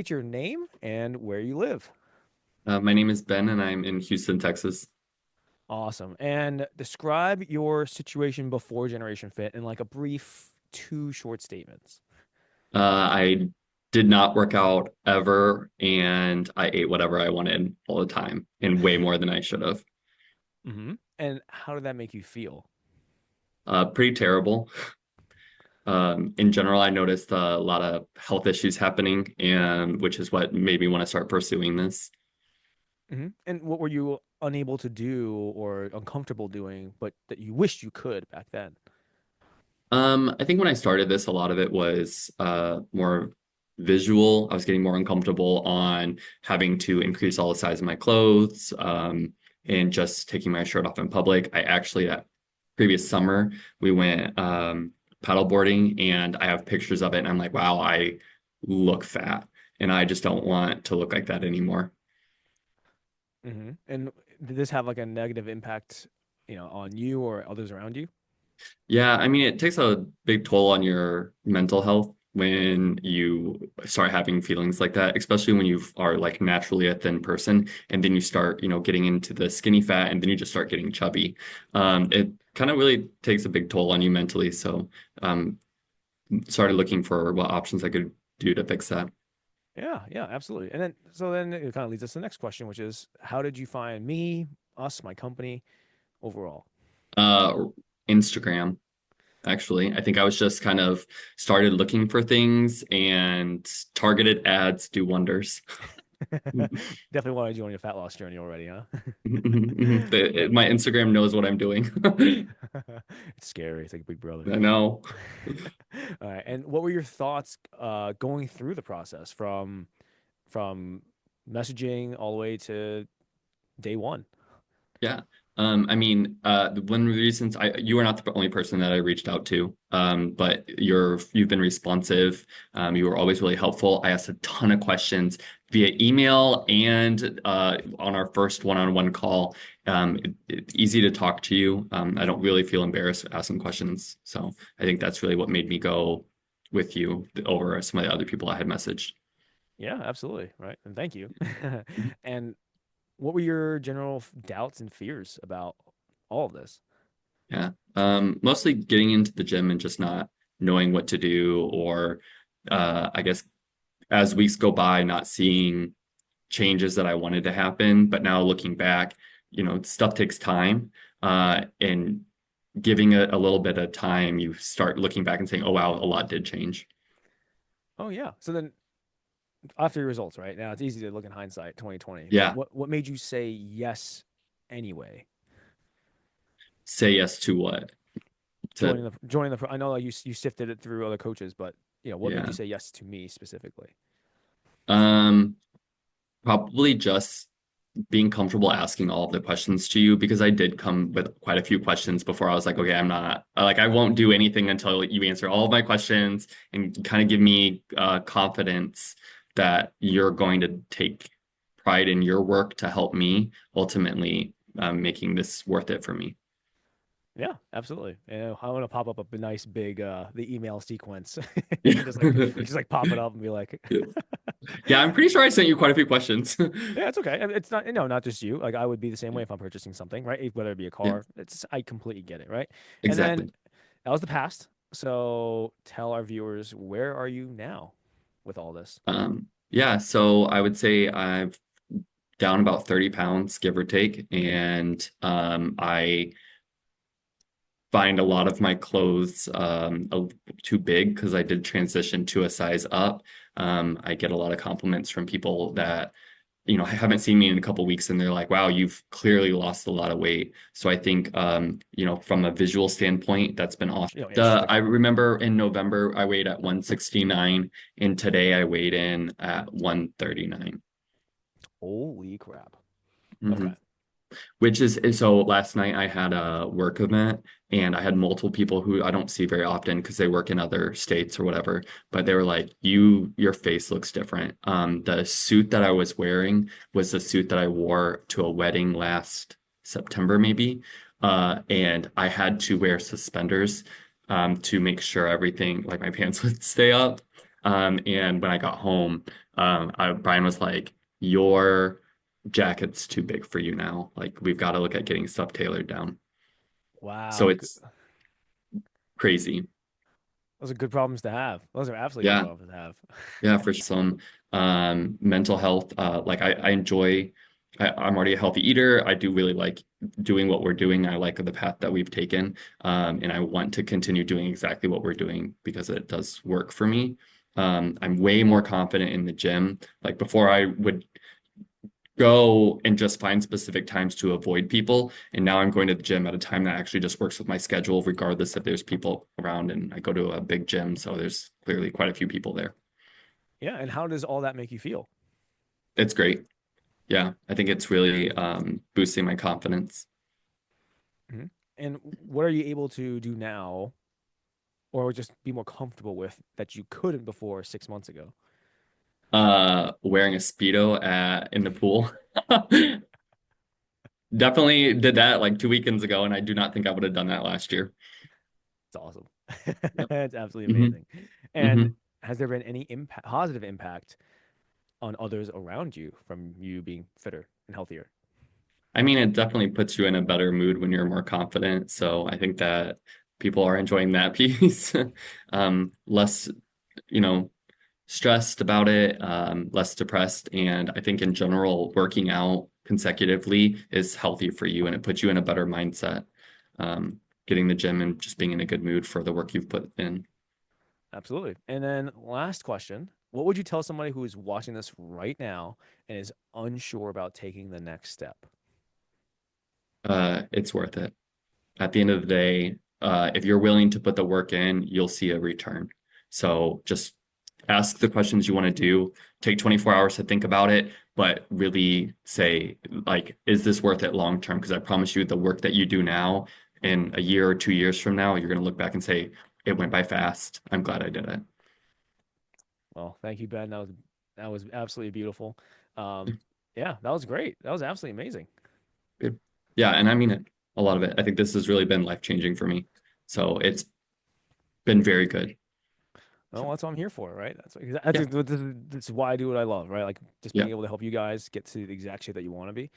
State your name and where you live. My name is Ben, and I'm in Houston, Texas. Awesome. And describe your situation before Generation Fit in like a brief two short statements. I did not work out ever, and I ate whatever I wanted all the time, and way more than I should have. And how did that make you feel? Pretty terrible. In general, I noticed a lot of health issues happening, and which is what made me want to start pursuing this. And what were you unable to do or uncomfortable doing, but that you wished you could back then? I think when I started this, a lot of it was more visual. I was getting more uncomfortable on having to increase all the size of my clothes, and just taking my shirt off in public. I actually, that previous summer, we went paddleboarding, and I have pictures of it, and I'm like, wow, I look fat, and I just don't want to look like that anymore. And did this have like a negative impact, on you or others around you? Yeah, I mean, it takes a big toll on your mental health when you start having feelings like that, especially when you are like naturally a thin person, and then you start, getting into the skinny fat, and then you just start getting chubby. It kind of really takes a big toll on you mentally. So, um, started looking for what options I could do to fix that. Yeah, yeah, absolutely. And then it kind of leads us to the next question, which is how did you find me, us, my company overall? Uh, Instagram. Actually. I think I was just kind of started looking for things, and targeted ads do wonders. Definitely wanted you on your fat loss journey already, huh? My Instagram knows what I'm doing. It's scary. It's like a big brother. I know. All right. And what were your thoughts going through the process from messaging all the way to day one? Yeah. I mean, one of the reasons you are not the only person that I reached out to, but you've been responsive. You were always really helpful. I asked a ton of questions via email and on our first one-on-one call. It's easy to talk to you. I don't really feel embarrassed asking questions. So I think that's really what made me go with you over some of the other people I had messaged. Yeah, absolutely. Right. And thank you. And what were your general doubts and fears about all of this? Yeah. Mostly getting into the gym and just not knowing what to do, or I guess as weeks go by, not seeing changes that I wanted to happen. But now looking back, stuff takes time. And giving it a little bit of time, you start looking back and saying, oh, wow, a lot did change. Oh yeah. So then after your results, right? Now it's easy to look in hindsight, 2020. But Yeah. what made you say yes anyway? Say yes to what? To, Joining the I know like you sifted it through other coaches, but what made yeah. you say yes to me specifically? Um, Probably just being comfortable asking all of the questions to you, because I did come with quite a few questions before. I was like, okay, I'm not like, I won't do anything until you answer all of my questions and kind of give me confidence that you're going to take pride in your work to help me ultimately, making this worth it for me. Yeah, absolutely. I want to pop up a nice big the email sequence Yeah. and just like pop it up and be like, Yeah, I'm pretty sure I sent you quite a few questions. yeah, it's okay. It's not not just you. Like I would be the same way if I'm purchasing something, right? Whether it be a Yeah, car, it's I completely get it, right? And then exactly. that was the past. So tell our viewers, where are you now with all this? Yeah, so I would say I've down about 30 pounds, give or take. And I find a lot of my clothes too big, because I did transition to a size up. I get a lot of compliments from people that, haven't seen me in a couple weeks, and they're like, wow, you've clearly lost a lot of weight. So I think, from a visual standpoint, that's been awesome. It's just like I remember in November, I weighed at 169, and today I weighed in at 139. holy crap. Okay. Mhm. Which is so last night I had a work event, and I had multiple people who I don't see very often because they work in other states or whatever, but they were like, your face looks different. The suit that I was wearing was the suit that I wore to a wedding last September, maybe. And I had to wear suspenders to make sure everything, like my pants would stay up. And when I got home, Brian was like, your jacket's too big for you now. Like, we've got to look at getting stuff tailored down. So Wow, it's crazy. those are good problems to have. Those are absolutely good Yeah. problems to have. Yeah, for some mental health. Like I enjoy, I'm already a healthy eater. I do really like doing what we're doing. I like the path that we've taken. And I want to continue doing exactly what we're doing because it does work for me. I'm way more confident in the gym. Like before, I would go and just find specific times to avoid people. And now I'm going to the gym at a time that actually just works with my schedule, regardless if there's people around. And I go to a big gym, so there's clearly quite a few people there. Yeah, and how does all that make you feel? It's great. Yeah, I think it's really boosting my confidence. Mhm. And what are you able to do now, or just be more comfortable with that you couldn't before 6 months ago? Wearing a speedo in the pool. Definitely did that like 2 weekends ago, and I do not think I would have done that last year. It's awesome. Yep. It's absolutely hmm amazing. And hmm has there been any impact, positive impact on others around you from you being fitter and healthier? I mean, it definitely puts you in a better mood when you're more confident. So I think that people are enjoying that piece. Less, you know, stressed about it, less depressed. And I think in general, working out consecutively is healthy for you and it puts you in a better mindset. Getting the gym and just being in a good mood for the work you've put in. Absolutely. And then last question, what would you tell somebody who is watching this right now and is unsure about taking the next step? It's worth it. At the end of the day, if you're willing to put the work in, you'll see a return. So just ask the questions you want to do. Take 24 hours to think about it, but really say, like, is this worth it long term? Because I promise you, the work that you do now, in a year or 2 years from now, you're going to look back and say, it went by fast. I'm glad I did it. Well, thank you, Ben. That was absolutely beautiful. Um, yeah, that was great. That was absolutely amazing. Good. Yeah, and I mean it, a lot of it. I think this has really been life-changing for me. So it's been very good. So, Well, that's what I'm here for, right? yeah, This is why I do what I love, right? Like just yeah. being able to help you guys get to the exact shape that you want to be.